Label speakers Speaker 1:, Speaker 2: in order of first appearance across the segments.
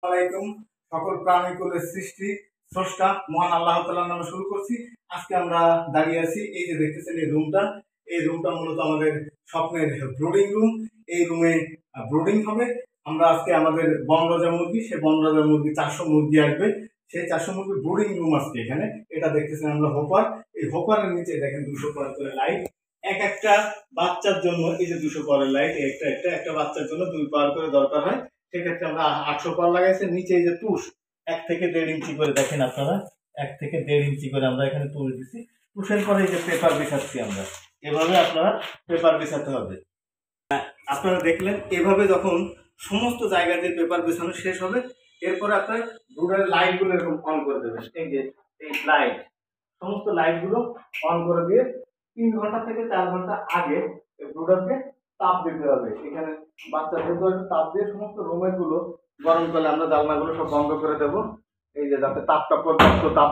Speaker 1: আলাইকুম। সকল প্রাণীকুলের সৃষ্টি স্রষ্টা মহান আল্লাহ তাআলার নামে শুরু করছি। আজকে আমরা দাঁড়িয়ে আছি, এই যে দেখতেছেন এই রুমটা মূলত আমাদের স্বপ্নের ব্রুডিং রুম। এই রুমে ব্রুডিং হবে। আমরা আজকে আমাদের বনরাজা মুরগি, সে বনরাজা মুরগি 400 মুরগি আসবে, সেই 400 মুরগি ব্রুডিং রুম আজকে এখানে। এটা দেখতেছেন আমরা হোপার। এই হোপারের নিচে দেখেন 200 করে লাইট। এক একটা বাচ্চার জন্য এই যে 200 পাওয়ারের লাইট, একটা বাচ্চার জন্য 2 পাওয়ার করে দরকার হয়। সেক্ষেত্রে আমরা 800 পাওয়ার লাগাইছি। নিচে এই যে তুষ 1 থেকে 1.5 ইঞ্চি করে দেখেন আপনারা, 1 থেকে 1.5 ইঞ্চি করে আমরা এখানে তুষ দিচ্ছি। তুষের পরে এই যে পেপার বিছাচ্ছি আমরা, এভাবে আপনারা পেপার বিছাতে হবে। আপনারা দেখলেন এভাবে যখন সমস্ত জায়গা দিয়ে পেপার বিছানো শেষ হবে, এরপরে আপনার ব্রুডারের লাইটগুলো এরকম অন করে দেবেন। এই যে এই লাইট, সমস্ত লাইটগুলো অন করে দিয়ে 3 ঘন্টা থেকে 4 ঘন্টা আগে ব্রুডারকে তাপ দিতে হবে। এখানে বাচ্চাদের তাপ দিয়ে সমস্ত রুমের গুলো গরম করলে আমরা জানলাগুলো সব বন্ধ করে দেবো। এই যে যাতে তাপটা পর্যাপ্ত তাপ,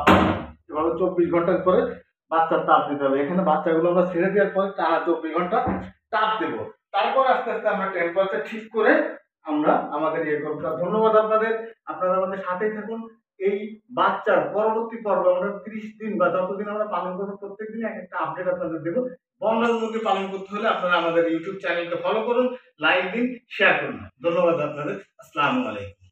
Speaker 1: এভাবে 24 ঘন্টার পরে বাচ্চার তাপ দিতে হবে। এখানে বাচ্চাগুলো আমরা ছেড়ে দেওয়ার পরে 24 ঘন্টা তাপ দেবো। তারপর আস্তে আস্তে আমরা টেম্পারেচার ঠিক করে আমরা আমাদের ইয়ে করবো। ধন্যবাদ আপনাদের, আপনারা আমাদের সাথেই থাকুন। এই বাচ্চার পরবর্তী পর্ব আমরা 30 দিন বা যতদিন আমরা পালন করবো প্রত্যেকদিন এক একটা আপডেট আপনাদের দেবো। বনরাজ মুরগি পালন করতে হলে আপনারা আমাদের ইউটিউব চ্যানেলকে ফলো করুন, লাইক দিন, শেয়ার করুন। ধন্যবাদ আপনাদের। আসসালামু আলাইকুম।